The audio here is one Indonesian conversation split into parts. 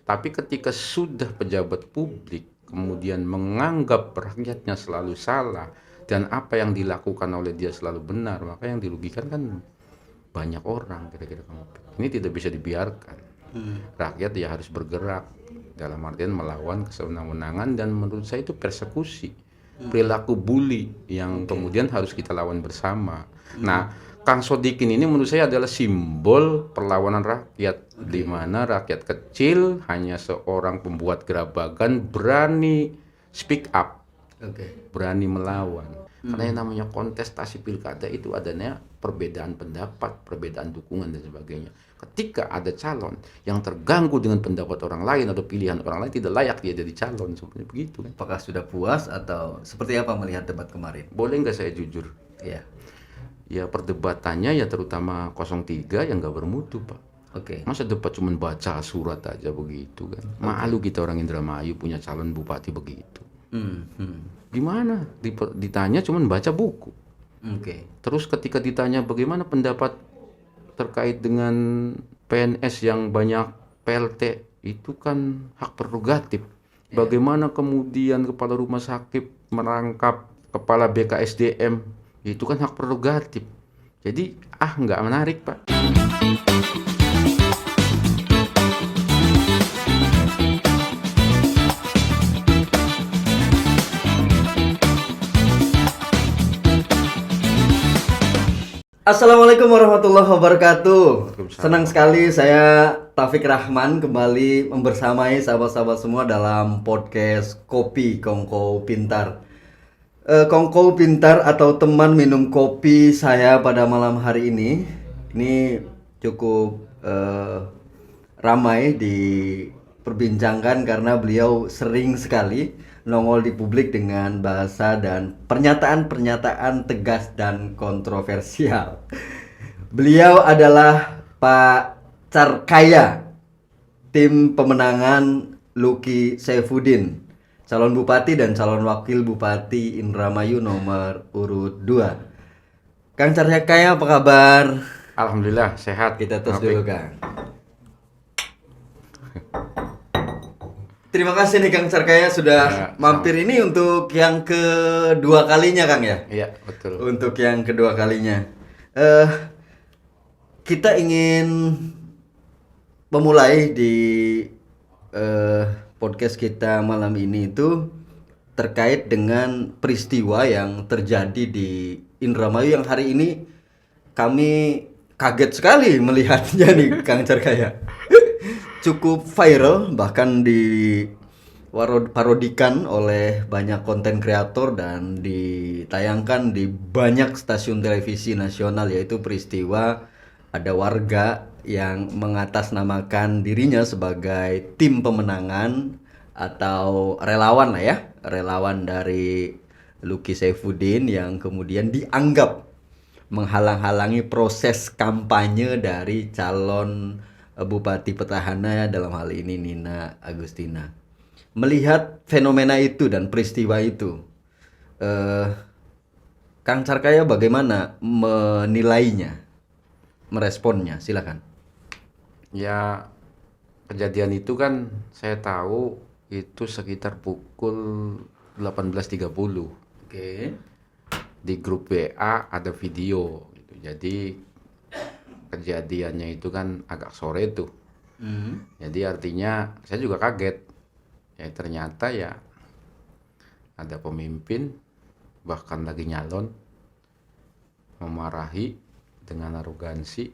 Tapi ketika sudah pejabat publik kemudian menganggap rakyatnya selalu salah dan apa yang dilakukan oleh dia selalu benar, maka yang dirugikan kan banyak orang kira-kira kamu. Ini tidak bisa dibiarkan. Rakyat ya harus bergerak dalam artian melawan kesewenang-wenangan dan menurut saya itu persekusi, perilaku bully yang kemudian harus kita lawan bersama. Nah, Kang Sodikin ini menurut saya adalah simbol perlawanan rakyat, di mana rakyat kecil hanya seorang pembuat gerabakan berani speak up, berani melawan. Karena yang namanya kontestasi pilkada itu adanya perbedaan pendapat, perbedaan dukungan dan sebagainya. Ketika ada calon yang terganggu dengan pendapat orang lain atau pilihan orang lain, tidak layak dia jadi calon, sebenarnya begitu kan. Apakah sudah puas atau seperti apa melihat debat kemarin? Boleh nggak saya jujur? Iya. Ya perdebatannya ya terutama 03 yang nggak bermutu, Pak. Oke. Masa debat cuma baca surat aja begitu kan. Malu kita orang Indramayu punya calon bupati begitu. Gimana? Ditanya cuma baca buku. Oke. Terus ketika ditanya bagaimana pendapat terkait dengan PNS yang banyak PLT, itu kan hak prerogatif. Bagaimana kemudian kepala rumah sakit merangkap kepala BKSDM, itu kan hak prerogatif. Jadi nggak menarik, Pak. Assalamualaikum warahmatullahi wabarakatuh. Waalaikumsalam. Senang sekali saya Taufik Rahman kembali membersamai sahabat-sahabat semua dalam podcast Kopi Kongko Pintar. Kongko Pintar atau teman minum kopi saya pada malam hari ini cukup ramai diperbincangkan karena beliau sering sekali nongol di publik dengan bahasa dan pernyataan-pernyataan tegas dan kontroversial. Beliau adalah Pak Carkaya, tim pemenangan Luki Saifuddin, calon bupati dan calon wakil bupati Indramayu nomor urut 2. Kang Carkaya, apa kabar? Alhamdulillah sehat. Kita tos dulu, Kang. Terima kasih nih Kang Carkaya sudah mampir ini untuk yang kedua kalinya, Kang ya? Iya, betul. Untuk yang kedua kalinya. Kita ingin memulai di podcast kita malam ini itu terkait dengan peristiwa yang terjadi di Indramayu yang hari ini kami kaget sekali melihatnya nih Kang Carkaya. Cukup viral, bahkan diparodikan oleh banyak konten kreator dan ditayangkan di banyak stasiun televisi nasional, yaitu peristiwa ada warga yang mengatasnamakan dirinya sebagai tim pemenangan atau relawan lah ya, relawan dari Luki Saifuddin yang kemudian dianggap menghalang-halangi proses kampanye dari calon Bupati petahana dalam hal ini Nina Agustina. Melihat fenomena itu dan peristiwa itu, Kang Carkaya bagaimana menilainya, meresponnya? Silakan. Ya, kejadian itu kan saya tahu itu sekitar pukul 18.30. Oke. Di grup WA ada video gitu. Jadi kejadiannya itu kan agak sore tuh. Jadi artinya saya juga kaget. Ya ternyata ya ada pemimpin bahkan lagi nyalon memarahi dengan arogansi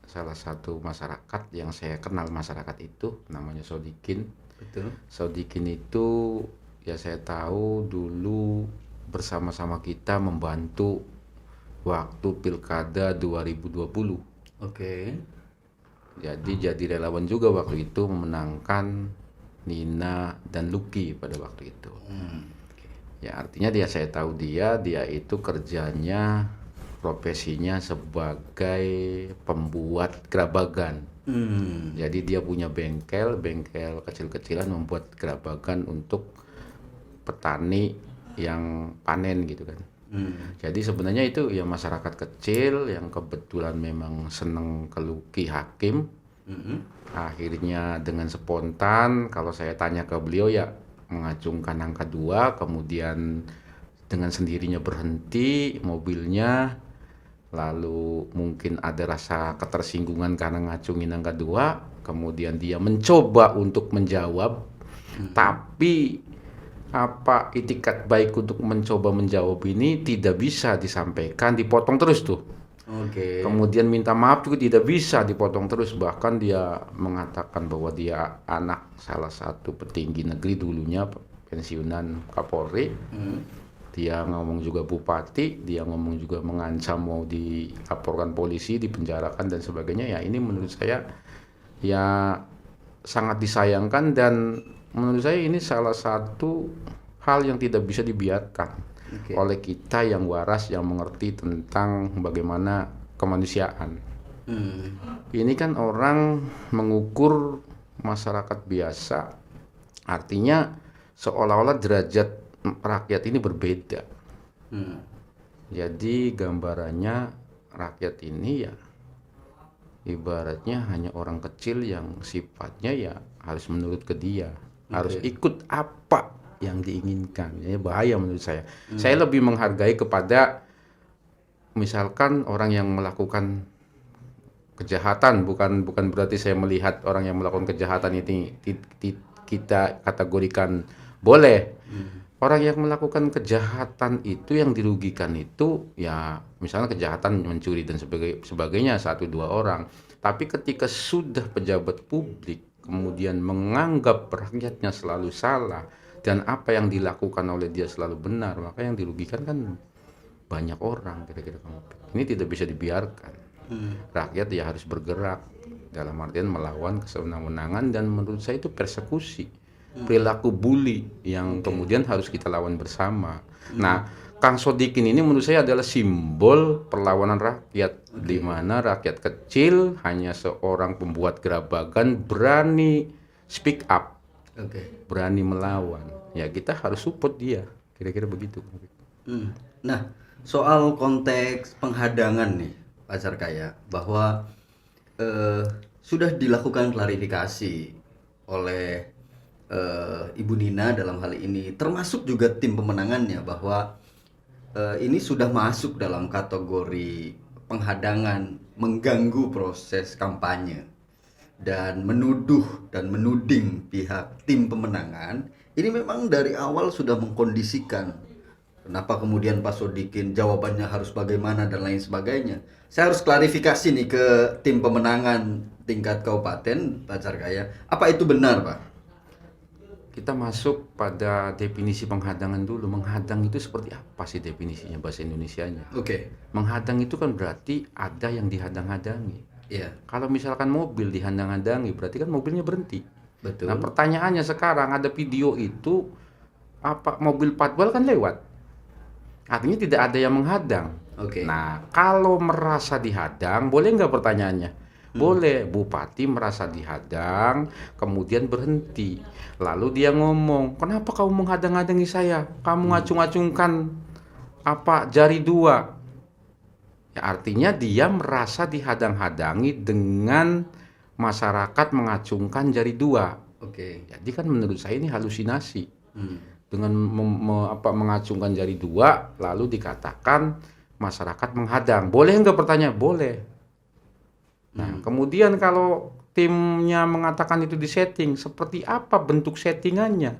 salah satu masyarakat yang saya kenal. Masyarakat itu namanya Sodikin. Betul. Sodikin itu ya saya tahu dulu bersama-sama kita membantu waktu Pilkada 2020. Oke. Jadi relawan juga waktu itu memenangkan Nina dan Luki pada waktu itu. Ya artinya saya tahu dia itu kerjanya, profesinya sebagai pembuat gerabagan. Jadi dia punya bengkel kecil-kecilan membuat gerabagan untuk petani yang panen gitu kan. Jadi sebenarnya itu ya masyarakat kecil yang kebetulan memang seneng ke Luki Hakim, Mm-mm. Akhirnya dengan spontan kalau saya tanya ke beliau ya mengacungkan angka 2, kemudian dengan sendirinya berhenti mobilnya, lalu mungkin ada rasa ketersinggungan karena ngacungin angka 2, kemudian dia mencoba untuk menjawab, tapi apa itikat baik untuk mencoba menjawab ini tidak bisa disampaikan, dipotong terus tuh. Oke. Kemudian minta maaf juga tidak bisa, dipotong terus. Bahkan dia mengatakan bahwa dia anak salah satu petinggi negeri dulunya, pensiunan Kapolri. Dia ngomong juga bupati, dia ngomong juga mengancam mau dilaporkan polisi, dipenjarakan dan sebagainya. Ya ini menurut saya ya sangat disayangkan, dan menurut saya ini salah satu hal yang tidak bisa dibiarkan Oke. oleh kita yang waras, yang mengerti tentang bagaimana kemanusiaan. Hmm. Ini kan orang mengukur masyarakat biasa, artinya seolah-olah derajat rakyat ini berbeda. Hmm. Jadi gambarannya rakyat ini ya ibaratnya hanya orang kecil yang sifatnya ya harus menurut ke dia, harus ikut apa yang diinginkan. Ya bahaya menurut saya. Saya lebih menghargai kepada misalkan orang yang melakukan kejahatan, bukan berarti saya melihat orang yang melakukan kejahatan ini kita kategorikan boleh. Orang yang melakukan kejahatan itu yang dirugikan itu ya misalnya kejahatan mencuri dan sebagainya 1-2 orang. Tapi ketika sudah pejabat publik kemudian menganggap rakyatnya selalu salah dan apa yang dilakukan oleh dia selalu benar, maka yang dirugikan kan banyak orang, kira-kira kamu. Ini tidak bisa dibiarkan. Rakyat ya harus bergerak dalam artian melawan kesewenang-wenangan, dan menurut saya itu persekusi, perilaku bully yang kemudian harus kita lawan bersama. Nah, Kang Sodikin ini menurut saya adalah simbol perlawanan rakyat, di mana rakyat kecil hanya seorang pembuat gerabagan berani speak up, Oke. berani melawan. Ya kita harus support dia, kira-kira begitu. Nah, soal konteks penghadangan nih, Pak Sarkaya, bahwa sudah dilakukan klarifikasi oleh Ibu Nina dalam hal ini, termasuk juga tim pemenangannya, bahwa ini sudah masuk dalam kategori penghadangan, mengganggu proses kampanye, dan menuduh dan menuding pihak tim pemenangan. Ini memang dari awal sudah mengkondisikan kenapa kemudian Pak Sodikin jawabannya harus bagaimana dan lain sebagainya. Saya harus klarifikasi nih ke tim pemenangan tingkat kabupaten, Pak Sarkaya. Apa itu benar, Pak? Kita masuk pada definisi penghadangan dulu. Menghadang itu seperti apa sih definisinya bahasa Indonesianya? Oke. Menghadang itu kan berarti ada yang dihadang-hadangi. Iya, Kalau misalkan mobil dihadang-hadangi, berarti kan mobilnya berhenti. betul. Nah, pertanyaannya sekarang ada video itu, apa mobil patwal kan lewat? Artinya tidak ada yang menghadang. Oke. Nah, kalau merasa dihadang, boleh nggak pertanyaannya? Boleh. Bupati merasa dihadang, kemudian berhenti. Lalu dia ngomong, kenapa kamu menghadang-hadangi saya? Kamu ngacung-ngacungkan apa jari 2? Ya, artinya dia merasa dihadang-hadangi dengan masyarakat mengacungkan jari 2. Oke. Jadi kan menurut saya ini halusinasi. Hmm. Dengan mengacungkan jari 2, lalu dikatakan masyarakat menghadang. Boleh nggak pertanyaan? Boleh. Nah, kemudian kalau timnya mengatakan itu disetting, seperti apa bentuk settingannya?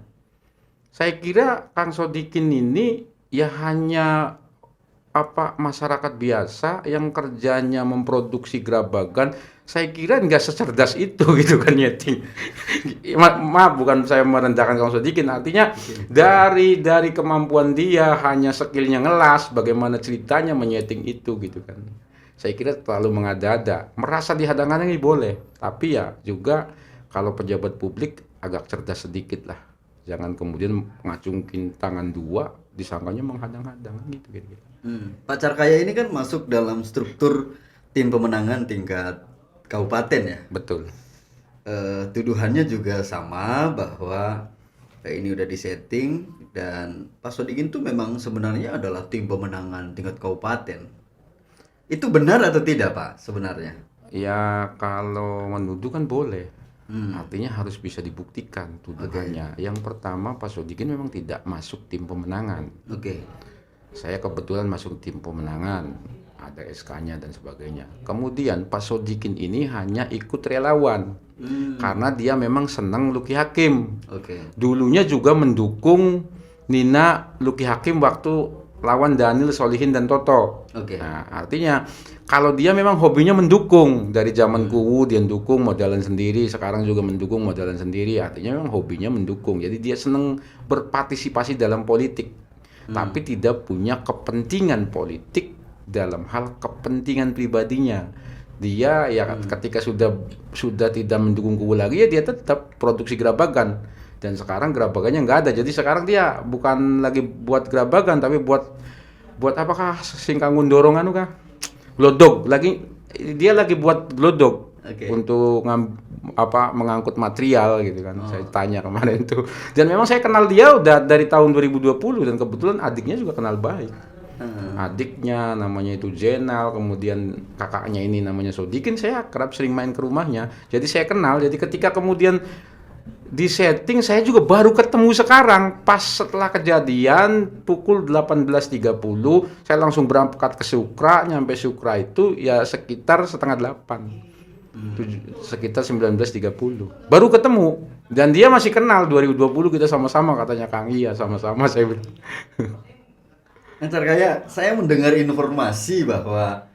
Saya kira Kang Sodikin ini ya hanya masyarakat biasa yang kerjanya memproduksi gerabagan. Saya kira nggak secerdas itu gitu kan nyeting. Maaf, bukan saya merendahkan Kang Sodikin, artinya dari kemampuan dia hanya skillnya ngelas, bagaimana ceritanya menyeting itu gitu kan. Saya kira terlalu mengada-ada. Merasa dihadang-hadangi boleh, tapi ya juga kalau pejabat publik agak cerdas sedikit lah. Jangan kemudian ngacungin tangan 2, disangkanya menghadang-hadang gitu kira-kira. Pak Carkaya ini kan masuk dalam struktur tim pemenangan tingkat kabupaten ya. Betul. Tuduhannya juga sama bahwa ini udah disetting, dan Pak Sodikin tuh memang sebenarnya adalah tim pemenangan tingkat kabupaten. Itu benar atau tidak, Pak, sebenarnya? Ya kalau menuduh kan boleh. Artinya harus bisa dibuktikan tuduhannya. Yang pertama, Pak Sodikin memang tidak masuk tim pemenangan. Oke. Saya kebetulan masuk tim pemenangan, ada SK-nya dan sebagainya. Kemudian Pak Sodikin ini hanya ikut relawan karena dia memang senang Luki Hakim. Oke. Dulunya juga mendukung Nina Luki Hakim waktu lawan Daniel Solihin dan Toto. Oke. Nah, artinya kalau dia memang hobinya mendukung dari zaman Kuwu, dia mendukung modelan sendiri, sekarang juga mendukung modelan sendiri. Artinya memang hobinya mendukung. Jadi dia senang berpartisipasi dalam politik, tapi tidak punya kepentingan politik dalam hal kepentingan pribadinya. Dia ya ketika sudah tidak mendukung Kuwu lagi, ya dia tetap produksi Gerabagan. Dan sekarang Gerabagannya nggak ada. Jadi sekarang dia bukan lagi buat Gerabagan, tapi buat apakah Singkangun dorongan kah? Glodok lagi, dia lagi buat glodok. Oke. Untuk mengangkut material gitu kan. Saya tanya kemarin tuh. Dan memang saya kenal dia udah dari tahun 2020 dan kebetulan adiknya juga kenal baik. Adiknya namanya itu Jenal, kemudian kakaknya ini namanya Sodikin, saya kerap sering main ke rumahnya. Jadi saya kenal. Jadi ketika kemudian di setting, saya juga baru ketemu sekarang pas setelah kejadian pukul 18.30 saya langsung berangkat ke Sukra. Nyampe Sukra itu ya sekitar setengah 8, sekitar 19.30 baru ketemu. Dan dia masih kenal 2020 kita sama-sama, katanya Kang. Iya sama-sama, saya bilang. Kayak saya mendengar informasi bahwa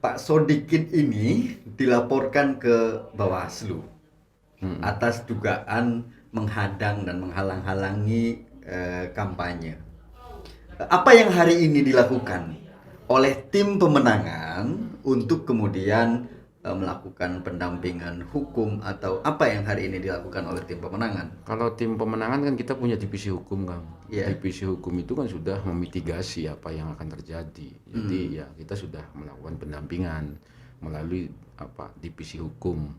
Pak Sodikin ini dilaporkan ke Bawaslu atas dugaan menghadang dan menghalang-halangi kampanye. Apa yang hari ini dilakukan oleh tim pemenangan untuk kemudian melakukan pendampingan hukum, atau apa yang hari ini dilakukan oleh tim pemenangan? Kalau tim pemenangan kan kita punya divisi hukum, Kang. Iya. Divisi hukum itu kan sudah memitigasi apa yang akan terjadi. Jadi ya kita sudah melakukan pendampingan melalui divisi hukum.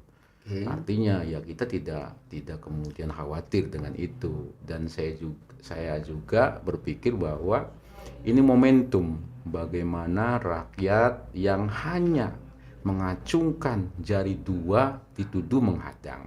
Artinya ya kita tidak kemudian khawatir dengan itu. Dan saya juga berpikir bahwa ini momentum bagaimana rakyat yang hanya mengacungkan jari dua dituduh menghadang,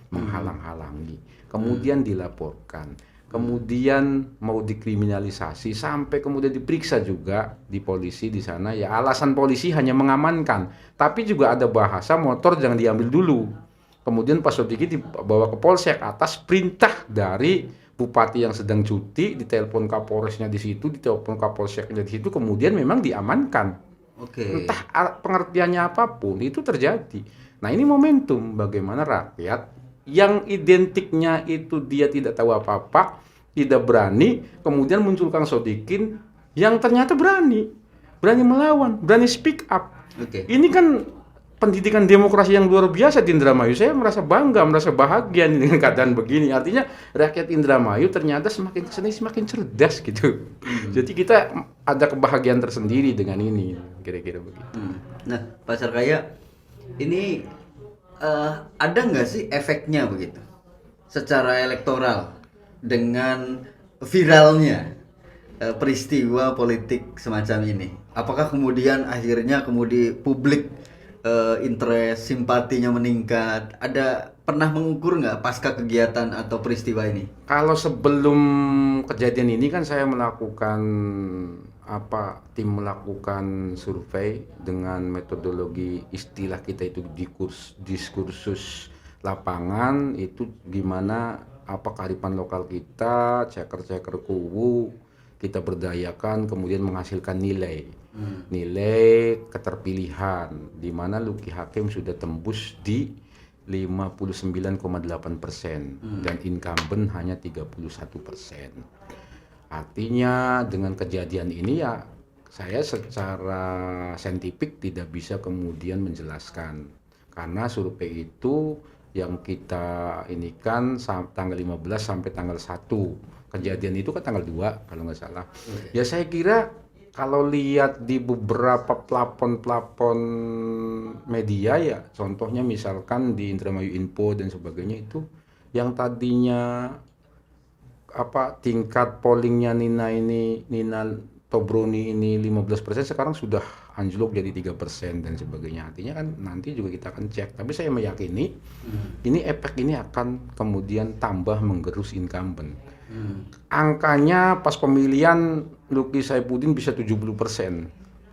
menghalang-halangi, kemudian dilaporkan, kemudian mau dikriminalisasi, sampai kemudian diperiksa juga di polisi di sana. Ya alasan polisi hanya mengamankan, tapi juga ada bahasa motor jangan diambil dulu. Kemudian Pak Sodikin dibawa ke Polsek atas perintah dari bupati yang sedang cuti, ditelepon Kapolresnya di situ, ditelepon Kapolseknya di situ, kemudian memang diamankan. Oke. Entah pengertiannya apapun itu terjadi. Nah ini momentum bagaimana rakyat yang identiknya itu dia tidak tahu apa-apa, tidak berani, kemudian muncul Kang Sodikin yang ternyata berani melawan, berani speak up. Oke. Ini kan pendidikan demokrasi yang luar biasa di Indramayu. Saya merasa bangga, merasa bahagia dengan keadaan begini. Artinya rakyat Indramayu ternyata semakin kesini semakin cerdas gitu. Jadi kita ada kebahagiaan tersendiri dengan ini, kira-kira begitu. Nah, Pak Sarkaya, ini ada nggak sih efeknya begitu secara elektoral dengan viralnya peristiwa politik semacam ini? Apakah kemudian akhirnya publik interest, simpatinya meningkat? Ada pernah mengukur nggak pasca kegiatan atau peristiwa ini? Kalau sebelum kejadian ini kan saya melakukan tim melakukan survei dengan metodologi, istilah kita itu diskursus lapangan, itu gimana kearifan lokal kita, ceker-ceker Kuwu kita berdayakan, kemudian menghasilkan nilai keterpilihan, di mana Luki Hakim sudah tembus di 59,8% dan incumbent hanya 31%. Artinya dengan kejadian ini ya saya secara saintifik tidak bisa kemudian menjelaskan, karena survei itu yang kita ini kan tanggal 15 sampai tanggal 1, kejadian itu kan tanggal 2 kalau nggak salah. Ya saya kira kalau lihat di beberapa plafon media ya, contohnya misalkan di Indramayu Info dan sebagainya, itu yang tadinya tingkat pollingnya Nina Tobroni ini 15%, sekarang sudah anjlok jadi 3% dan sebagainya. Artinya kan nanti juga kita akan cek. Tapi saya meyakini ini efek ini akan kemudian tambah menggerus incumbent. Angkanya pas pemilihan Luki Saifuddin bisa 70%.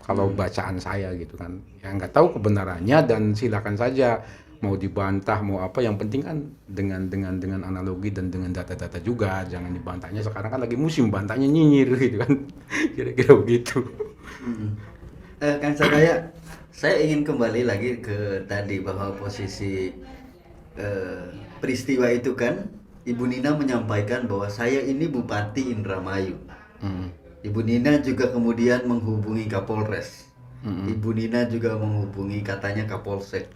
Kalau bacaan saya gitu kan. Ya nggak tahu kebenarannya dan silakan saja mau dibantah mau apa, yang penting kan dengan analogi dan dengan data-data juga, jangan dibantahnya sekarang kan lagi musim bantahnya nyinyir gitu kan. Kira-kira begitu. Kang Sadaya, saya ingin kembali lagi ke tadi bahwa posisi peristiwa itu kan Ibu Nina menyampaikan bahwa saya ini Bupati Indramayu. Ibu Nina juga kemudian menghubungi Kapolres. Ibu Nina juga menghubungi katanya Kapolsek.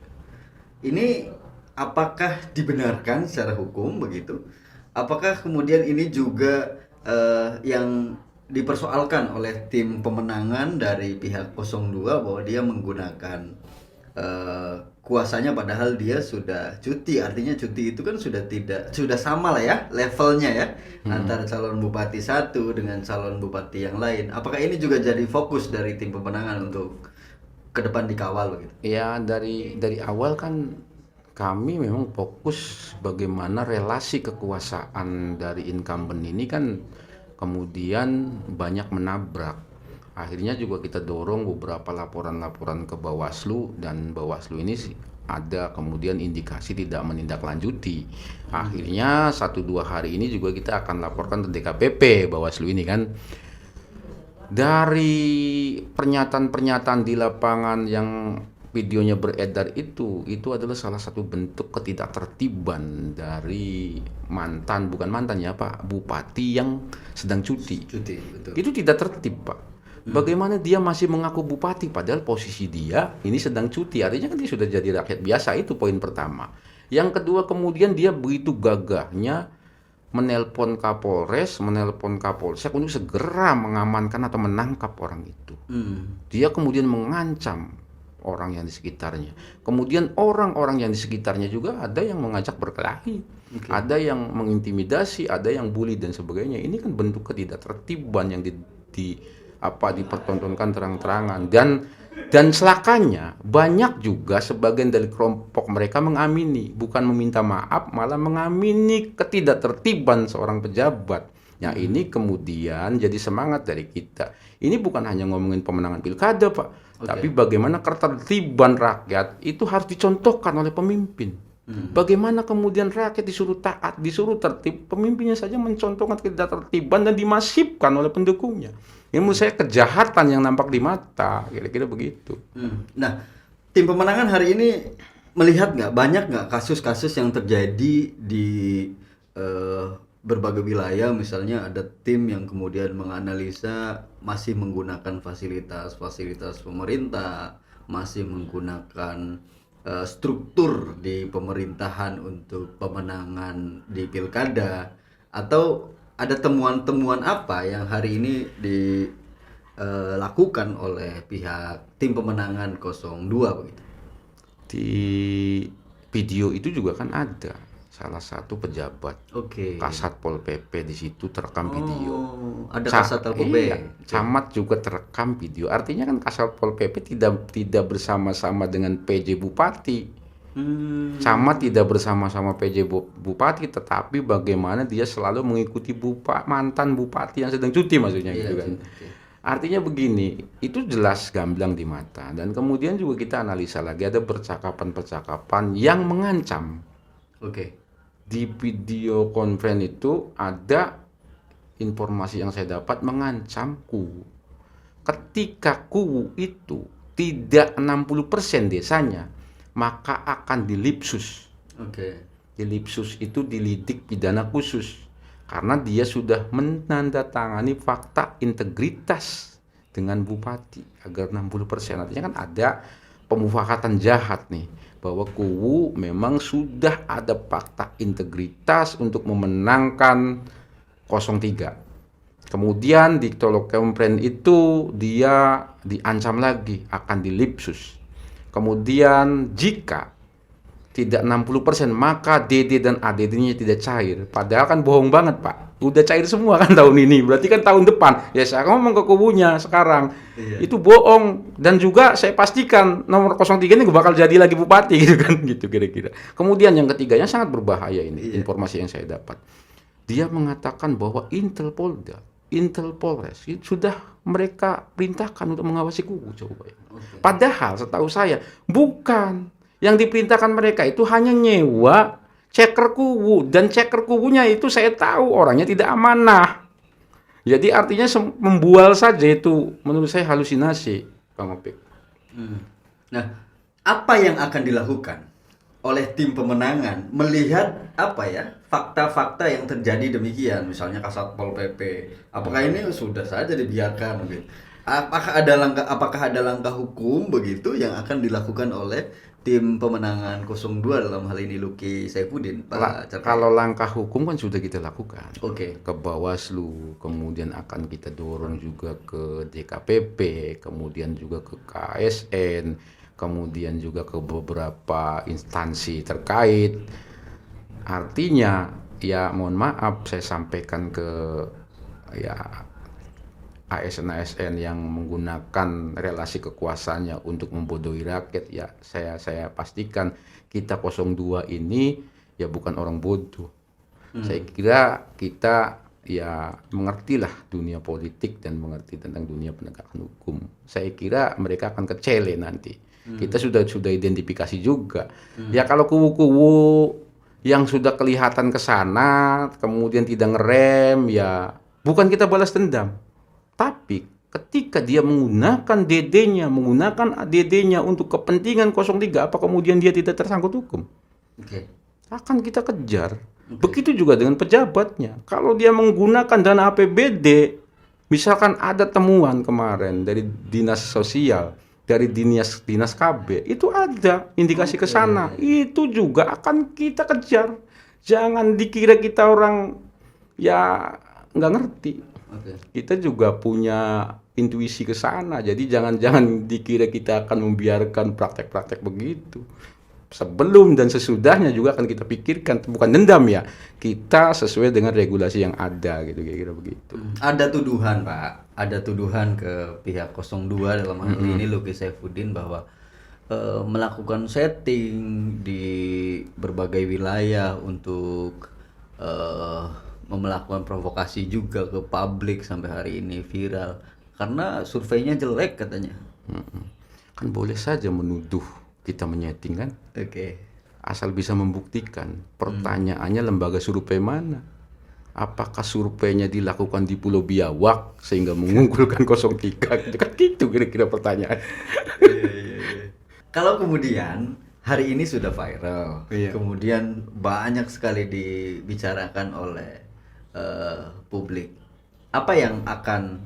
Ini apakah dibenarkan secara hukum begitu? Apakah kemudian ini juga yang dipersoalkan oleh tim pemenangan dari pihak 02 bahwa dia menggunakan kuasanya padahal dia sudah cuti. Artinya cuti itu kan sudah sama lah ya levelnya ya antara calon bupati satu dengan calon bupati yang lain. Apakah ini juga jadi fokus dari tim pemenangan untuk ke depan dikawal begitu? Ya dari awal kan kami memang fokus bagaimana relasi kekuasaan dari incumbent ini kan kemudian banyak menabrak. Akhirnya juga kita dorong beberapa laporan-laporan ke Bawaslu dan Bawaslu ini ada kemudian indikasi tidak menindaklanjuti. Akhirnya 1-2 hari ini juga kita akan laporkan ke DKPP Bawaslu ini kan. Dari pernyataan-pernyataan di lapangan yang videonya beredar itu adalah salah satu bentuk ketidaktertiban dari bukan mantan ya Pak, bupati yang sedang cuti. Betul. Itu tidak tertib Pak. Bagaimana dia masih mengaku bupati padahal posisi dia ini sedang cuti, artinya kan dia sudah jadi rakyat biasa, itu poin pertama. Yang kedua kemudian dia begitu gagahnya menelpon Kapolres, menelpon Kapolsek untuk segera mengamankan atau menangkap orang itu. Dia kemudian mengancam orang yang di sekitarnya. Kemudian orang-orang yang di sekitarnya juga ada yang mengajak berkelahi, ada yang mengintimidasi, ada yang bully dan sebagainya. Ini kan bentuk ketidaktertiban yang dipertontonkan terang-terangan dan celakanya banyak juga sebagian dari kelompok mereka mengamini, bukan meminta maaf, malah mengamini ketidaktertiban seorang pejabat. Ya ini kemudian jadi semangat dari kita. Ini bukan hanya ngomongin pemenangan pilkada Pak, tapi bagaimana ketertiban rakyat itu harus dicontohkan oleh pemimpin. Bagaimana kemudian rakyat disuruh taat, disuruh tertib, pemimpinnya saja mencontohkan ketidaktertiban dan dimasifkan oleh pendukungnya. Ini menurut saya kejahatan yang nampak di mata, kira-kira begitu. Nah, tim pemenangan hari ini melihat banyak nggak kasus-kasus yang terjadi di berbagai wilayah, misalnya ada tim yang kemudian menganalisa masih menggunakan fasilitas pemerintah, masih menggunakan struktur di pemerintahan untuk pemenangan di pilkada, atau ada temuan-temuan apa yang hari ini dilakukan oleh pihak tim pemenangan 02 begitu? Di video itu juga kan ada salah satu pejabat Kasat Pol PP di situ terekam video. Ada Kasat Pol PP. Iya, camat juga terekam video. Artinya kan Kasat Pol PP tidak bersama-sama dengan PJ Bupati. Camat tidak bersama-sama PJ Bupati, tetapi bagaimana dia selalu mengikuti mantan bupati yang sedang cuti maksudnya gitu kan. Artinya begini, itu jelas gamblang di mata. Dan kemudian juga kita analisa lagi ada percakapan-percakapan yang mengancam. Di video conference itu ada informasi yang saya dapat mengancam Kuwu. Ketika Kuwu itu tidak 60% desanya, maka akan dilipsus. Dilipsus itu dilidik pidana khusus karena dia sudah menandatangani fakta integritas dengan bupati agar 60%. Artinya kan ada pemufakatan jahat nih bahwa Kuwu memang sudah ada fakta integritas untuk memenangkan 03. Kemudian di telekonferensi itu dia diancam lagi akan dilipsus. Kemudian jika tidak 60%, maka DD dan ADD-nya tidak cair. Padahal kan bohong banget, Pak. Udah cair semua kan tahun ini. Berarti kan tahun depan. Ya saya ngomong ke kubunya sekarang. Iya. Itu bohong. Dan juga saya pastikan nomor 03 ini bakal jadi lagi bupati gitu kan. Gitu kira-kira. Kemudian yang ketiganya sangat berbahaya ini. Iya. Informasi yang saya dapat. Dia mengatakan bahwa Intel Polda, Intel Polres itu sudah mereka perintahkan untuk mengawasi kubu. Coba ya. Padahal setahu saya bukan. Yang diperintahkan mereka itu hanya nyewa ceker kubu, dan ceker kubunya itu saya tahu orangnya tidak amanah. Jadi artinya membual saja, itu menurut saya halusinasi, Bang Opik. Nah, apa yang akan dilakukan oleh tim pemenangan melihat apa ya fakta-fakta yang terjadi demikian, misalnya Kasat Pol PP, apakah ini sudah saja dibiarkan gitu? Apakah ada langkah hukum begitu yang akan dilakukan oleh tim pemenangan 02 dalam hal ini Luki Saifuddin, Pak Cerkai? Kalau langkah hukum kan sudah kita lakukan. Oke. Ke Bawaslu, kemudian akan kita dorong juga ke DKPP, kemudian juga ke KSN, kemudian juga ke beberapa instansi terkait. Artinya, ya mohon maaf saya sampaikan ke ya ASN-ASN yang menggunakan relasi kekuasaannya untuk membodohi rakyat, ya saya pastikan kita 02 ini ya bukan orang bodoh. Saya kira kita ya mengertilah dunia politik dan mengerti tentang dunia penegakan hukum. Saya kira mereka akan kecele nanti. Kita sudah identifikasi juga. Ya kalau kubu-kubu yang sudah kelihatan ke sana kemudian tidak ngerem, ya bukan kita balas dendam. Tapi ketika dia menggunakan DD-nya, menggunakan ADD-nya untuk kepentingan 03, apa kemudian dia tidak tersangkut hukum? Oke. Akan kita kejar. Begitu juga dengan pejabatnya. Kalau dia menggunakan dana APBD, misalkan ada temuan kemarin dari dinas sosial, dari dinas KB, itu ada indikasi ke sana. Itu juga akan kita kejar. Jangan dikira kita orang ya nggak ngerti. Kita juga punya intuisi ke sana. Jadi jangan dikira kita akan membiarkan praktek-praktek begitu. Sebelum dan sesudahnya juga akan kita pikirkan, bukan dendam ya. Kita sesuai dengan regulasi yang ada gitu, kira-kira begitu. Ada tuduhan, Pak. Ada tuduhan ke pihak 02 dalam hal ini Luki Saifuddin bahwa melakukan setting di berbagai wilayah untuk melakukan provokasi juga ke publik sampai hari ini viral karena surveinya jelek katanya. Kan boleh saja menuduh kita menyeting kan? Oke. Asal bisa membuktikan. Pertanyaannya lembaga survei mana? Apakah surveinya dilakukan di Pulau Biawak sehingga mengunggulkan 03? Kan gitu kira-kira pertanyaan. Kalau kemudian hari ini sudah viral, Iya. kemudian banyak sekali dibicarakan oleh publik. Apa yang akan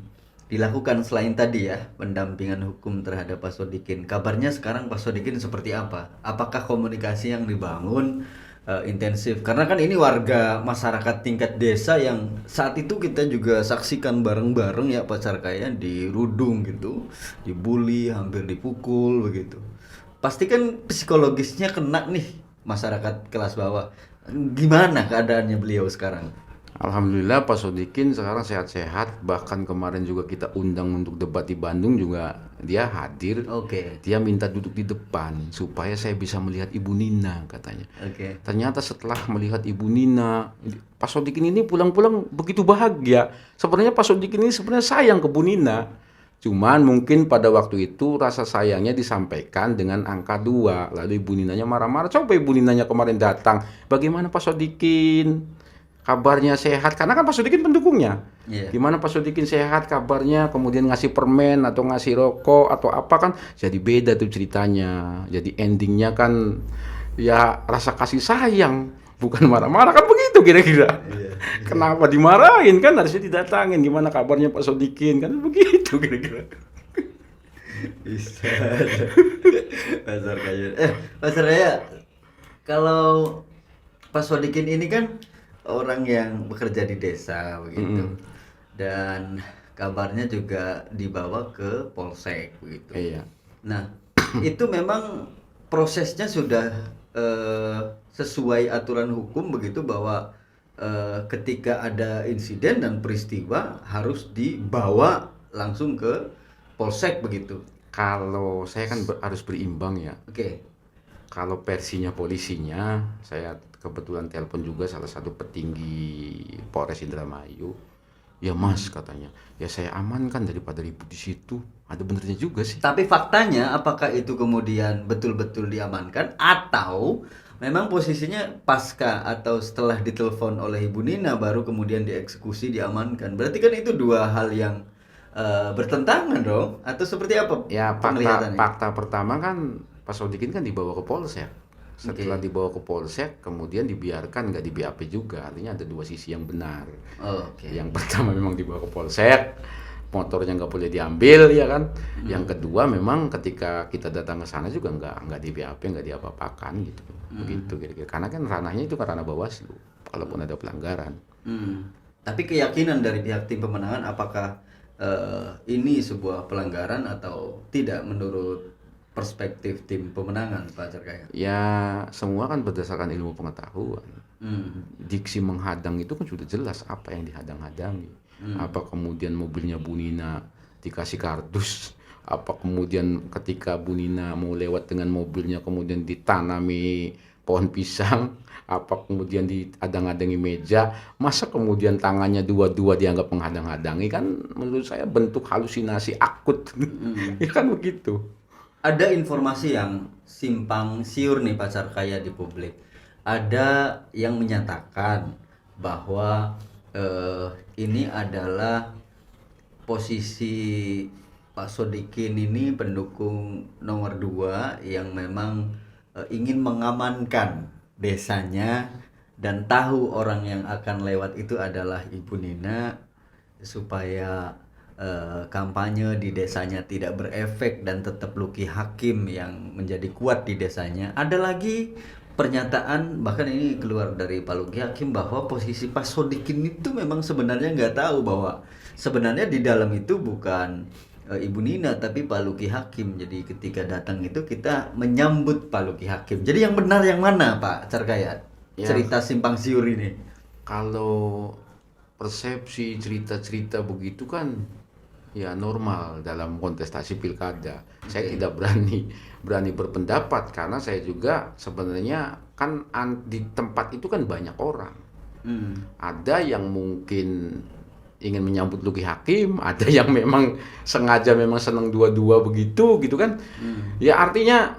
dilakukan selain tadi ya pendampingan hukum terhadap Pak Sodikin? Kabarnya sekarang Pak Sodikin seperti apa? Apakah komunikasi yang dibangun intensif? Karena kan ini warga masyarakat tingkat desa yang saat itu kita juga saksikan bareng-bareng ya Pak Cerkai di Rudung gitu, dibully, hampir dipukul begitu. Pasti kan psikologisnya kena nih masyarakat kelas bawah. Gimana keadaannya beliau sekarang? Alhamdulillah Pak Sodikin sekarang sehat-sehat. Bahkan kemarin juga kita undang untuk debat di Bandung juga dia hadir. Oke. Dia minta duduk di depan supaya saya bisa melihat Ibu Nina katanya. Oke. Ternyata setelah melihat Ibu Nina, Pak Sodikin ini pulang-pulang begitu bahagia. Sebenarnya Pak Sodikin ini sebenarnya sayang ke Bu Nina. Cuman mungkin pada waktu itu rasa sayangnya disampaikan dengan angka 2. Lalu Ibu Ninanya marah-marah. Coba Ibu Ninanya kemarin datang. Bagaimana Pak Sodikin? Kabarnya sehat, karena kan Pak Sodikin pendukungnya. Iya. Gimana Pak Sodikin sehat kabarnya, kemudian ngasih permen atau ngasih rokok atau apa kan, jadi beda tuh ceritanya. Jadi endingnya kan ya rasa kasih sayang, bukan marah-marah kan begitu kira-kira. Kenapa dimarahin kan, harusnya didatangin. Gimana kabarnya Pak Sodikin kan begitu kira-kira. Bisa. Pasar kayu. Pasar Raya. Kalau Pak Sodikin ini kan orang yang bekerja di desa begitu. Dan kabarnya juga dibawa ke Polsek begitu. Iya. Nah, itu memang prosesnya sudah sesuai aturan hukum begitu bahwa ketika ada insiden dan peristiwa harus dibawa langsung ke polsek begitu. Kalau saya kan harus berimbang ya. Oke. Kalau versinya polisinya, saya kebetulan telepon juga salah satu petinggi Polres Indramayu. Ya Mas katanya, ya saya amankan daripada ribut di situ. Ada benernya juga sih. Tapi faktanya apakah itu kemudian betul-betul diamankan atau memang posisinya pasca atau setelah ditelepon oleh Ibu Nina baru kemudian dieksekusi diamankan? Berarti kan itu dua hal yang bertentangan dong? Atau seperti apa Ya penglihatannya? fakta pertama kan Pak Sodikin kan dibawa ke Polsek. Setelah dibawa ke Polsek, kemudian dibiarkan nggak di BAP juga. Artinya ada dua sisi yang benar. Oke. Yang pertama memang dibawa ke Polsek, motornya nggak boleh diambil ya kan. Yang kedua memang ketika kita datang ke sana juga nggak di BAP, nggak diapa-apakan gitu. Begitu kira-kira. Karena kan ranahnya itu kan ranah Bawaslu. Kalaupun ada pelanggaran. Tapi keyakinan dari pihak tim pemenangan apakah ini sebuah pelanggaran atau tidak menurut perspektif tim pemenangan, Pak Cerkaya? Ya semua kan berdasarkan ilmu pengetahuan. Diksi menghadang itu kan sudah jelas apa yang dihadang-hadangi. Apa kemudian mobilnya Bu Nina dikasih kardus, apa kemudian ketika Bu Nina mau lewat dengan mobilnya kemudian ditanami pohon pisang, apa kemudian dihadang-hadangi meja, masa kemudian tangannya dua-dua dianggap menghadang-hadangi, kan menurut saya bentuk halusinasi akut. Ya kan begitu. Ada informasi yang simpang siur nih Pak Carkaya di publik. Ada yang menyatakan bahwa ini adalah posisi Pak Sodikin ini pendukung nomor 2 yang memang ingin mengamankan desanya dan tahu orang yang akan lewat itu adalah Ibu Nina supaya kampanye di desanya tidak berefek dan tetap Luki Hakim yang menjadi kuat di desanya. Ada lagi pernyataan bahkan ini keluar dari Pak Luki Hakim bahwa posisi Pak Sodikin itu memang sebenarnya nggak tahu bahwa sebenarnya di dalam itu bukan Ibu Nina tapi Pak Luki Hakim. Jadi ketika datang itu kita menyambut Pak Luki Hakim. Jadi yang benar yang mana Pak Carkaya? Ya. Cerita simpang siur ini. Kalau persepsi cerita-cerita begitu kan ya normal dalam kontestasi pilkada. Saya tidak berani berpendapat karena saya juga sebenarnya kan di tempat itu kan banyak orang. Ada yang mungkin ingin menyambut Luki Hakim, ada yang memang sengaja memang senang dua-dua begitu gitu kan. Ya artinya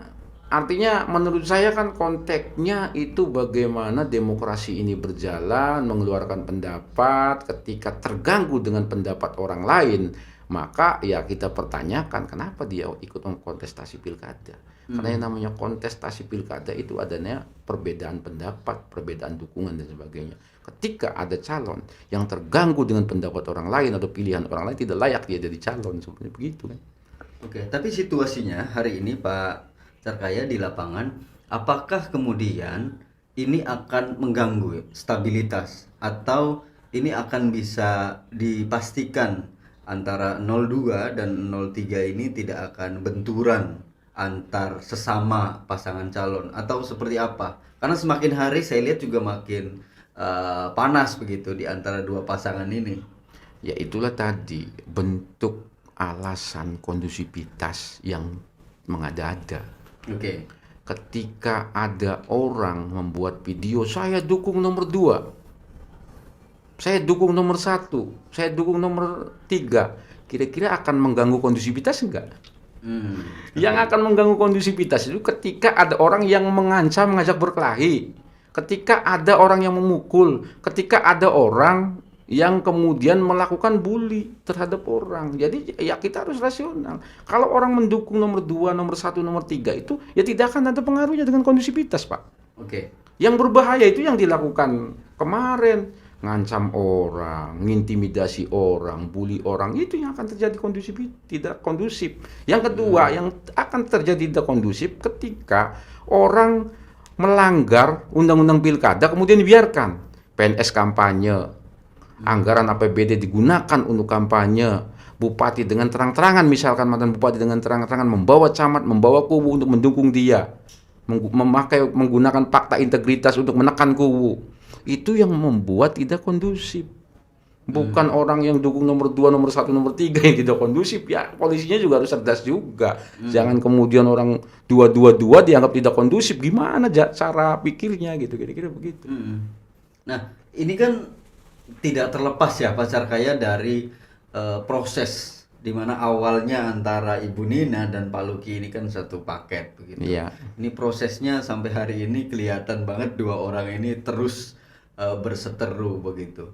menurut saya kan konteksnya itu bagaimana demokrasi ini berjalan, mengeluarkan pendapat ketika terganggu dengan pendapat orang lain, maka ya kita pertanyakan kenapa dia ikut kontestasi pilkada. Karena yang namanya kontestasi pilkada itu adanya perbedaan pendapat, perbedaan dukungan dan sebagainya. Ketika ada calon yang terganggu dengan pendapat orang lain atau pilihan orang lain, tidak layak dia jadi calon, sebenarnya begitu kan. Oke, tapi situasinya hari ini Pak Carkaya di lapangan, apakah kemudian ini akan mengganggu stabilitas atau ini akan bisa dipastikan antara 02 dan 03 ini tidak akan benturan antar sesama pasangan calon atau seperti apa? Karena semakin hari saya lihat juga makin panas begitu di antara dua pasangan ini. Ya itulah tadi bentuk alasan kondusivitas yang mengada-ada. Oke. Ketika ada orang membuat video, saya dukung nomor 2, saya dukung nomor 1, saya dukung nomor 3, kira-kira akan mengganggu kondusivitas enggak? Yang akan mengganggu kondusivitas itu ketika ada orang yang mengancam, mengajak berkelahi, ketika ada orang yang memukul, ketika ada orang yang kemudian melakukan bully terhadap orang. Jadi ya kita harus rasional. Kalau orang mendukung nomor 2, nomor 1, nomor 3 itu ya tidak akan ada pengaruhnya dengan kondusivitas, Pak. Oke. Yang berbahaya itu yang dilakukan kemarin, ngancam orang, ngintimidasi orang, bully orang, itu yang akan terjadi kondusif, tidak kondusif. Yang kedua, yang akan terjadi tidak kondusif ketika orang melanggar undang-undang pilkada kemudian dibiarkan. PNS kampanye, anggaran APBD digunakan untuk kampanye, bupati dengan terang-terangan, misalkan mantan bupati dengan terang-terangan membawa camat, membawa kubu untuk mendukung dia. menggunakan fakta integritas untuk menekan kubu. Itu yang membuat tidak kondusif. Bukan orang yang dukung nomor 2, nomor 1, nomor 3 yang tidak kondusif. Ya, polisinya juga harus cerdas juga. Jangan kemudian orang dua dianggap tidak kondusif. Gimana cara pikirnya gitu, kira-kira begitu. Nah, ini kan tidak terlepas ya Pak Carkaya dari proses di mana awalnya antara Ibu Nina dan Pak Luki ini kan satu paket begitu. Iya. Ini prosesnya sampai hari ini kelihatan banget dua orang ini terus berseteru begitu.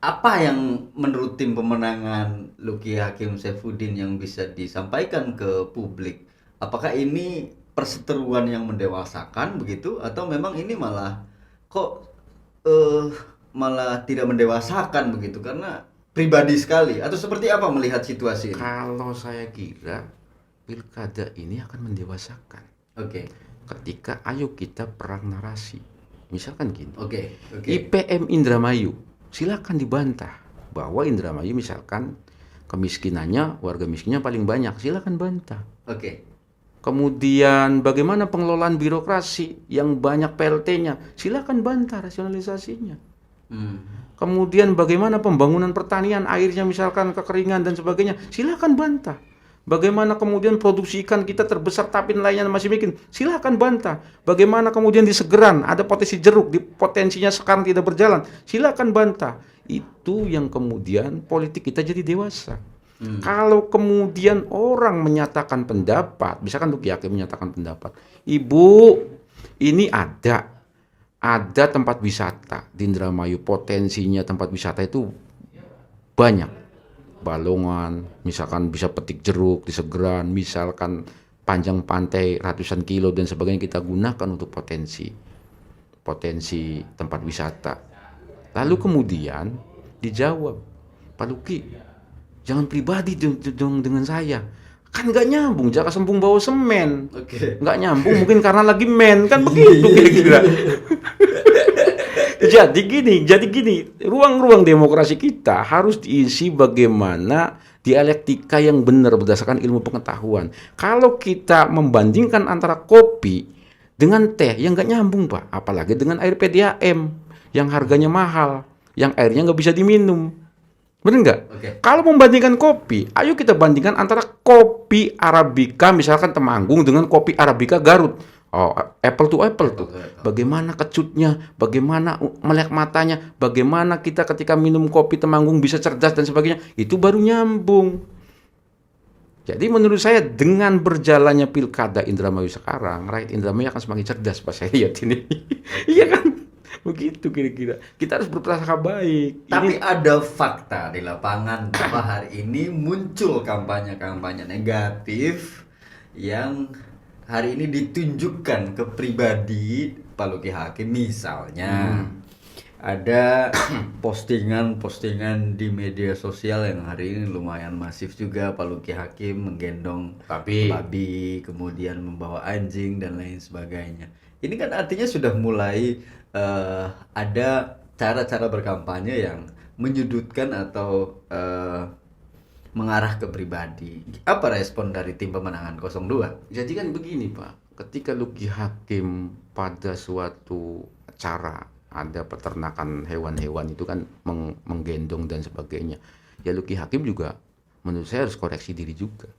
Apa yang menurut tim pemenangan Luki Hakim Saifuddin yang bisa disampaikan ke publik? Apakah ini perseteruan yang mendewasakan begitu atau memang ini malah kok malah tidak mendewasakan begitu karena pribadi sekali atau seperti apa melihat situasi ini? Kalau saya kira pilkada ini akan mendewasakan. Oke. Ketika ayo kita perang narasi. Misalkan gini. Oke. IPM Indramayu, silakan dibantah bahwa Indramayu misalkan kemiskinannya, warga miskinnya paling banyak, silakan bantah. Oke. Kemudian bagaimana pengelolaan birokrasi yang banyak PLT-nya, silakan bantah rasionalisasinya. Kemudian bagaimana pembangunan pertanian, airnya misalkan kekeringan dan sebagainya, silakan bantah. Bagaimana kemudian produksi ikan kita terbesar tapi nelayannya masih bikin, silakan bantah. Bagaimana kemudian di Segeran ada potensi jeruk, di potensinya sekarang tidak berjalan, silakan bantah. Itu yang kemudian politik kita jadi dewasa. Kalau kemudian orang menyatakan pendapat, misalkan Luki Hakim menyatakan pendapat, Ibu, ini ada tempat wisata di Indramayu, potensinya tempat wisata itu banyak. Balongan, misalkan bisa petik jeruk di Segeran, misalkan panjang pantai ratusan kilo dan sebagainya kita gunakan untuk potensi tempat wisata. Lalu kemudian dijawab, Pak Luki, jangan pribadi dong dengan saya. Kan nggak nyambung, Jaka Sembung bawa semen. Nggak nyambung, mungkin karena lagi men, kan begitu kira-kira. Jadi gini, ruang-ruang demokrasi kita harus diisi bagaimana dialektika yang benar berdasarkan ilmu pengetahuan. Kalau kita membandingkan antara kopi dengan teh, yang nggak nyambung Pak, apalagi dengan air PDAM yang harganya mahal, yang airnya nggak bisa diminum. Benar nggak? Kalau membandingkan kopi, ayo kita bandingkan antara kopi Arabica misalkan Temanggung dengan kopi Arabica Garut. Oh, apple to apple tuh. Bagaimana kecutnya, bagaimana melek matanya, bagaimana kita ketika minum kopi Temanggung bisa cerdas dan sebagainya, itu baru nyambung. Jadi menurut saya dengan berjalannya pilkada Indramayu sekarang, rakyat Indramayu akan semakin cerdas pas saya lihat ini. Iya kan? Begitu kira-kira. Kita harus berprasangka baik. Tapi ada fakta di lapangan bahwa hari ini muncul kampanye-kampanye negatif yang hari ini ditunjukkan ke pribadi Pak Luki Hakim. Misalnya ada postingan-postingan di media sosial yang hari ini lumayan masif juga. Pak Luki Hakim menggendong babi, kemudian membawa anjing dan lain sebagainya. Ini kan artinya sudah mulai ada cara-cara berkampanye yang menyudutkan atau mengarah ke pribadi. Apa respon dari tim pemenangan 02? Jadi kan begini Pak, ketika Luki Hakim pada suatu acara ada peternakan hewan-hewan itu kan menggendong dan sebagainya, ya Luki Hakim juga menurut saya harus koreksi diri juga.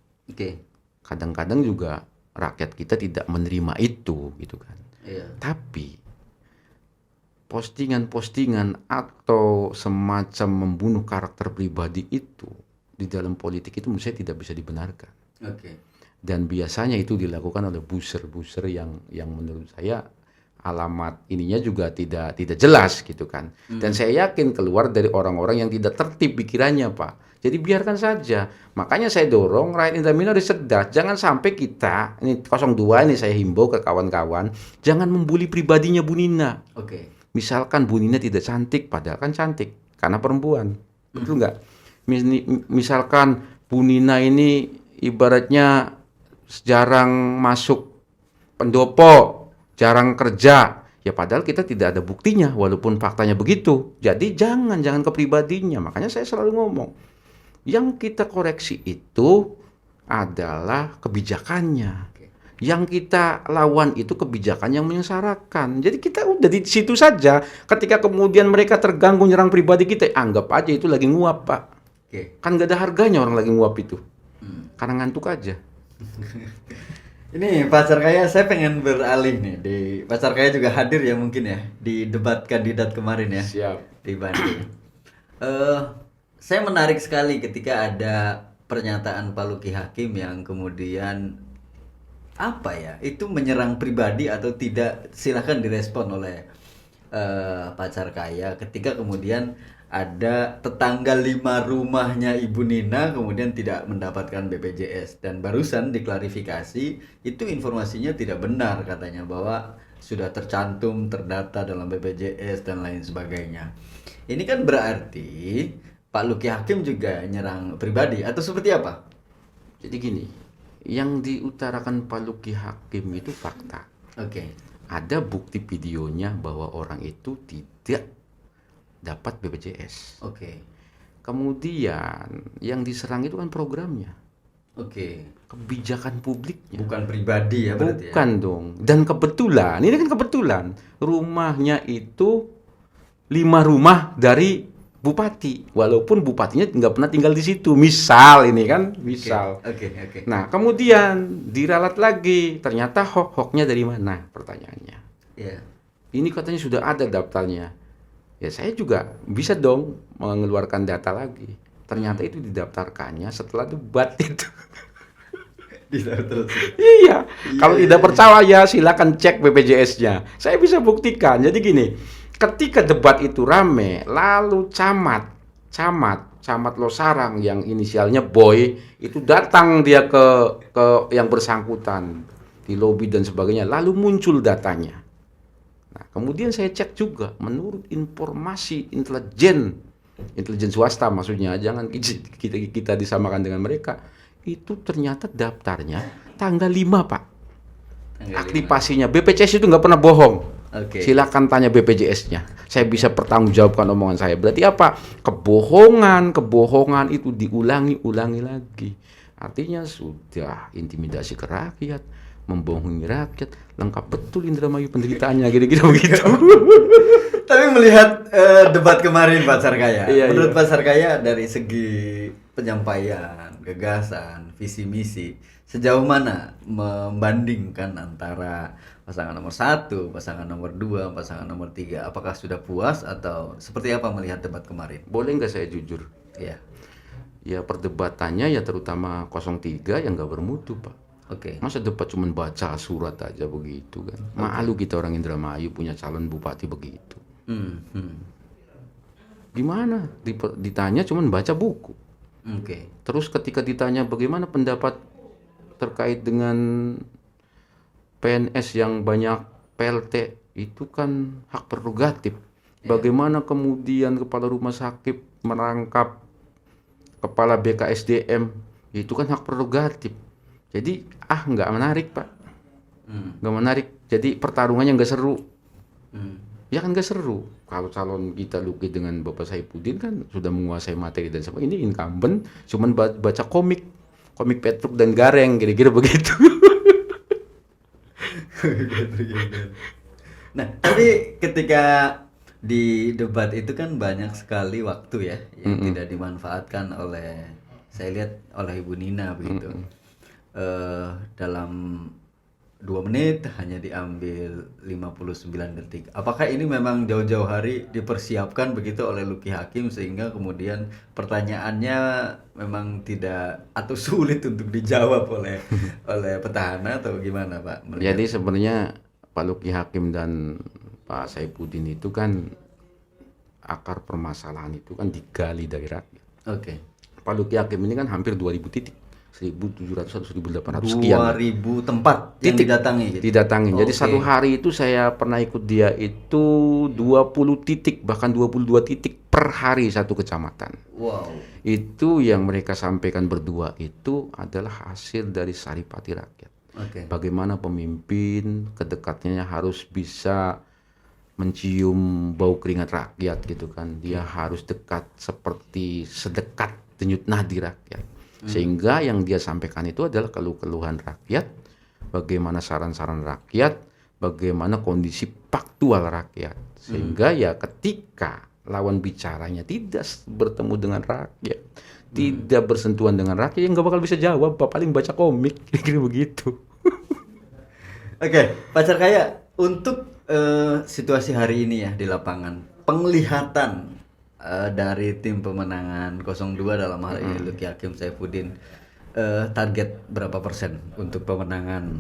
Kadang-kadang juga rakyat kita tidak menerima itu gitu kan. Tapi postingan-postingan atau semacam membunuh karakter pribadi itu di dalam politik itu menurut saya tidak bisa dibenarkan. Dan biasanya itu dilakukan oleh buzzer-buzzer yang menurut saya alamat ininya juga tidak jelas gitu kan. Dan saya yakin keluar dari orang-orang yang tidak tertib pikirannya Pak. Jadi biarkan saja. Makanya saya dorong rakyat Indramayu harus cerdas. Jangan sampai kita, ini 02 ini saya himbau ke kawan-kawan, jangan membuli pribadinya Bu Nina. Misalkan Bu Nina tidak cantik, padahal kan cantik karena perempuan. Betul nggak? Misalkan Bu Nina ini ibaratnya jarang masuk pendopo, jarang kerja, ya padahal kita tidak ada buktinya walaupun faktanya begitu. Jadi jangan ke pribadinya. Makanya saya selalu ngomong, yang kita koreksi itu adalah kebijakannya. Yang kita lawan itu kebijakan yang menyengsarakan. Jadi kita udah di situ saja. Ketika kemudian mereka terganggu nyerang pribadi kita, anggap aja itu lagi nguap, Pak. Oke. Kan gak ada harganya orang lagi nguap itu. Karena ngantuk aja. Ini pacar kaya, saya pengen beralih nih. Di pacar kaya juga hadir ya mungkin ya di debat kandidat kemarin ya. Siap. Di Bandung. Saya menarik sekali ketika ada pernyataan Pak Luki Hakim yang kemudian apa ya, itu menyerang pribadi atau tidak, silahkan direspon oleh pacar kaya ketika kemudian ada tetangga 5 rumahnya Ibu Nina kemudian tidak mendapatkan BPJS, dan barusan diklarifikasi itu informasinya tidak benar, katanya bahwa sudah tercantum terdata dalam BPJS dan lain sebagainya. Ini kan berarti Pak Luki Hakim juga nyerang pribadi atau seperti apa? Jadi gini, yang diutarakan Pak Luki Hakim itu fakta. Oke. Ada bukti videonya bahwa orang itu tidak dapat BPJS. Oke. Kemudian yang diserang itu kan programnya, Oke. kebijakan publiknya. Bukan pribadi ya berarti ya? Bukan dong. Dan kebetulan, ini kan kebetulan, rumahnya itu 5 rumah dari bupati. Walaupun bupatinya nggak pernah tinggal di situ. Misal ini kan, misal. Oke. Nah, kemudian diralat lagi. Ternyata hoax-hoaxnya dari mana? Pertanyaannya. Iya. Ini katanya sudah ada daftarnya. Ya saya juga bisa dong mengeluarkan data lagi. Ternyata itu didaftarkannya setelah debat itu. Terus. Iya. Kalau tidak percaya silakan cek BPJS-nya. Saya bisa buktikan. Jadi gini, ketika debat itu rame, lalu camat Losarang yang inisialnya Boy itu datang dia ke yang bersangkutan di lobi dan sebagainya, lalu muncul datanya. Nah, kemudian saya cek juga menurut informasi intelijen swasta maksudnya, jangan kita disamakan dengan mereka. Itu ternyata daftarnya tanggal 5, Pak. Aktivasinya BPJS itu nggak pernah bohong. Oke. Silakan tanya BPJS-nya. Saya bisa pertanggungjawabkan omongan saya. Berarti apa? Kebohongan itu diulangi lagi. Artinya sudah intimidasi ke rakyat, membohongi rakyat, lengkap betul Indramayu penderitaannya, kira-kira begitu. Tapi melihat debat kemarin Pak Sarkaya, Iya, menurut iya. Pak Sarkaya dari segi penyampaian, gagasan, visi misi, sejauh mana membandingkan antara pasangan nomor 1, pasangan nomor 2, pasangan nomor 3, apakah sudah puas atau seperti apa melihat debat kemarin? Boleh nggak saya jujur? Ya, Ya perdebatannya ya terutama 03 yang nggak bermutu, Pak. oke. Masa debat cuma baca surat aja begitu kan? Malu kita orang Indramayu punya calon bupati begitu. Gimana? Ditanya cuma baca buku. Oke. Terus ketika ditanya bagaimana pendapat terkait dengan PNS yang banyak PLT, itu kan hak prerogatif. Bagaimana kemudian kepala rumah sakit merangkap kepala BKSDM, itu kan hak prerogatif. Jadi nggak menarik, Pak. Nggak menarik. Jadi pertarungannya nggak seru. Ya kan nggak seru. Kalau calon kita Luki dengan Bapak Saifuddin kan sudah menguasai materi dan sebagainya. Ini incumbent cuman baca komik Petruk dan Gareng, kira-kira begitu. Nah, tapi ketika di debat itu kan banyak sekali waktu ya yang tidak dimanfaatkan oleh, saya lihat oleh Ibu Nina begitu. Dalam 2 menit hanya diambil 59 detik. Apakah ini memang jauh-jauh hari dipersiapkan begitu oleh Luki Hakim sehingga kemudian pertanyaannya memang tidak atau sulit untuk dijawab oleh petahana atau gimana, Pak? Melihat? Jadi sebenarnya Pak Luki Hakim dan Pak Saifuddin itu kan akar permasalahan itu kan digali dari rakyat. Oke. Pak Luki Hakim ini kan hampir 2000 titik. 1.700 atau 1.800 sekian. 2000 tempat yang Titik. didatangi gitu. Didatangi. Jadi Oke. satu hari itu saya pernah ikut dia itu 20 titik bahkan 22 titik per hari satu kecamatan. Wow. Itu yang mereka sampaikan berdua itu adalah hasil dari saripati rakyat. Oke. Bagaimana pemimpin kedekatnya harus bisa mencium bau keringat rakyat gitu kan. Dia harus dekat seperti sedekat denyut nadi rakyat. Sehingga yang dia sampaikan itu adalah keluh-keluhan rakyat bagaimana saran-saran rakyat, bagaimana kondisi faktual rakyat. Sehingga ya ketika lawan bicaranya tidak bertemu dengan rakyat, tidak bersentuhan dengan rakyat, yang nggak bakal bisa jawab, Pak. Paling baca komik, kira-kira begitu. Oke, Pacar Kaya, untuk situasi hari ini ya di lapangan, penglihatan dari tim pemenangan 02 dalam hal ini Luki Hakim Saifuddin, target berapa persen untuk pemenangan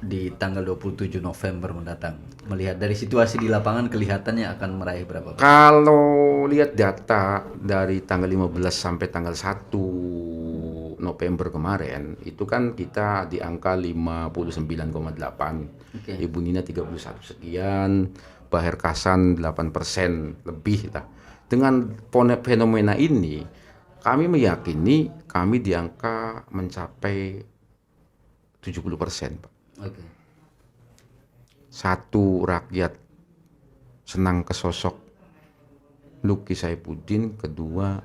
di tanggal 27 November mendatang? Melihat dari situasi di lapangan kelihatannya akan meraih berapa persen? Kalau lihat data dari tanggal 15 sampai tanggal 1 November kemarin, itu kan kita di angka 59,8. Oke. Ibu Nina 31 sekian, Baher Kasan 8% lebih lah. Dengan fenomena ini, kami meyakini kami di angka mencapai 70%, Pak. Oke. Satu, rakyat senang ke sosok Luki Saifuddin. Kedua,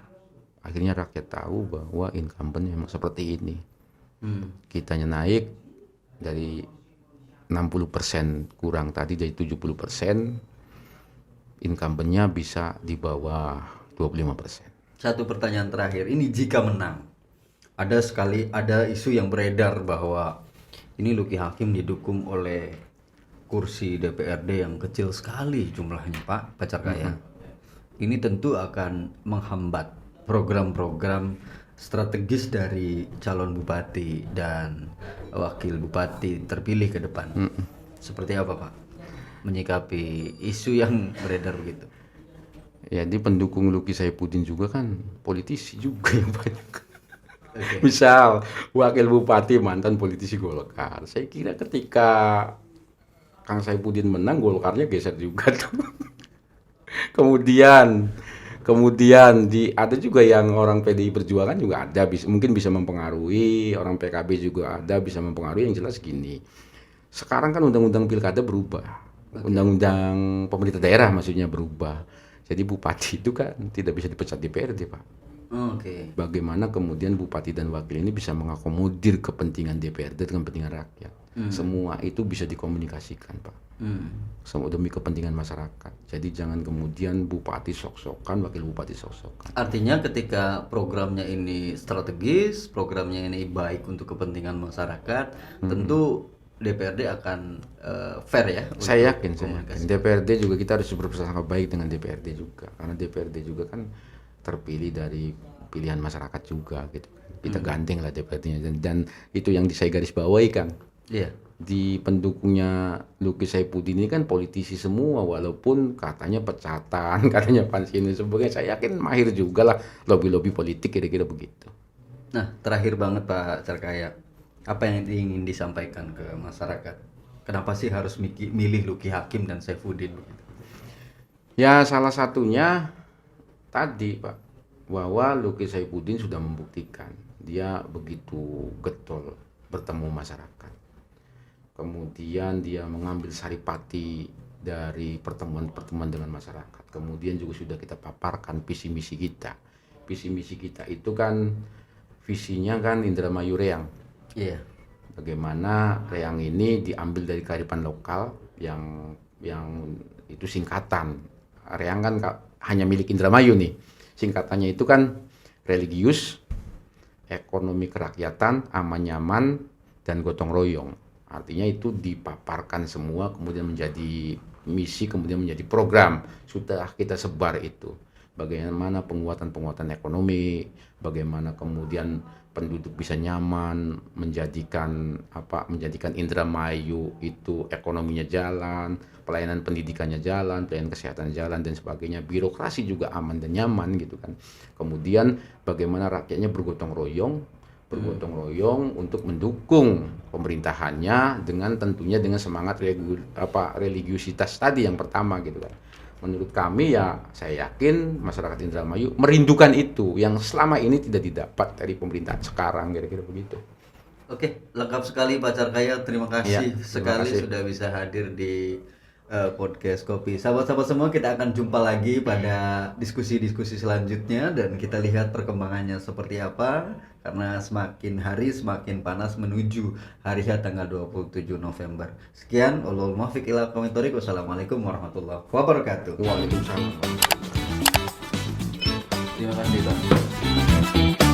akhirnya rakyat tahu bahwa incumbent memang seperti ini. Kitanya naik dari 60% kurang tadi jadi 70%, incumbentnya bisa di bawah 25%. Satu pertanyaan terakhir, ini jika menang, ada isu yang beredar bahwa ini Luki Hakim didukung oleh kursi DPRD yang kecil sekali jumlahnya, Pak Pacar Kaya. Ini tentu akan menghambat program-program strategis dari calon bupati dan wakil bupati terpilih ke depan. Seperti apa, Pak, menyikapi isu yang beredar begitu? Jadi pendukung Luki Saifuddin juga kan politisi juga yang banyak. Oke. Misal wakil bupati mantan politisi Golkar. Saya kira ketika Kang Saifuddin menang, Golkarnya geser juga tuh. Kemudian ada juga yang orang PDI Perjuangan juga ada, mungkin bisa mempengaruhi, orang PKB juga ada bisa mempengaruhi. Yang jelas gini, sekarang kan undang-undang pilkada berubah, undang-undang pemerintah daerah maksudnya berubah. Jadi bupati itu kan tidak bisa dipecat DPRD, Pak. Oke. Bagaimana kemudian bupati dan wakil ini bisa mengakomodir kepentingan DPRD dengan kepentingan rakyat. Semua itu bisa dikomunikasikan, Pak. Semua demi kepentingan masyarakat. Jadi jangan kemudian bupati sok-sokan, wakil bupati sok-sokan. Artinya ketika programnya ini strategis, programnya ini baik untuk kepentingan masyarakat, tentu DPRD akan fair ya. Saya untuk yakin. komunikasi. DPRD juga kita harus berprasangka baik dengan DPRD juga, karena DPRD juga kan terpilih dari pilihan masyarakat juga gitu. Kita gandeng lah DPRD-nya, dan itu yang saya garis bawahi, Kang. Iya. Di pendukungnya Luki Saifuddin ini kan politisi semua, walaupun katanya pecatan, katanya pensiun dan sebagainya. Saya yakin mahir juga lah lobby-lobby politik, kira-kira begitu. Nah, terakhir banget Pak Carkaya, apa yang ingin disampaikan ke masyarakat? Kenapa sih harus milih Luki Hakim dan Saifuddin begitu? Ya salah satunya tadi, Pak, bahwa Luki Saifuddin sudah membuktikan dia begitu getol bertemu masyarakat. Kemudian dia mengambil saripati dari pertemuan-pertemuan dengan masyarakat. Kemudian juga sudah kita paparkan visi misi kita. Visi misi kita itu kan visinya kan Indramayu Reang. Iya. Bagaimana Reang ini diambil dari kearifan lokal yang itu singkatan. Reang kan hanya milik Indramayu nih. Singkatannya itu kan religius, ekonomi kerakyatan, aman nyaman, dan gotong royong. Artinya itu dipaparkan semua, kemudian menjadi misi, kemudian menjadi program. Sudah kita sebar itu. Bagaimana penguatan ekonomi, bagaimana kemudian penduduk bisa nyaman, menjadikan Indramayu itu ekonominya jalan, pelayanan pendidikannya jalan, pelayanan kesehatan jalan dan sebagainya, birokrasi juga aman dan nyaman gitu kan. Kemudian bagaimana rakyatnya bergotong royong untuk mendukung pemerintahannya dengan tentunya dengan semangat religiusitas tadi yang pertama gitu kan. Menurut kami ya saya yakin masyarakat Indramayu merindukan itu yang selama ini tidak didapat dari pemerintahan sekarang, kira-kira begitu. Oke, lengkap sekali Pak Carkaya. Terima kasih Terima sekali kasih. sudah bisa hadir di podcast kopi. Sahabat-sahabat semua, kita akan jumpa lagi pada diskusi-diskusi selanjutnya dan kita lihat perkembangannya seperti apa karena semakin hari semakin panas menuju hari H tanggal 27 November. Sekian, Allahul muwaffiq ila aqwamit thoriq. Wassalamualaikum warahmatullahi wabarakatuh. Waalaikumsalam. Terima kasih, Bang.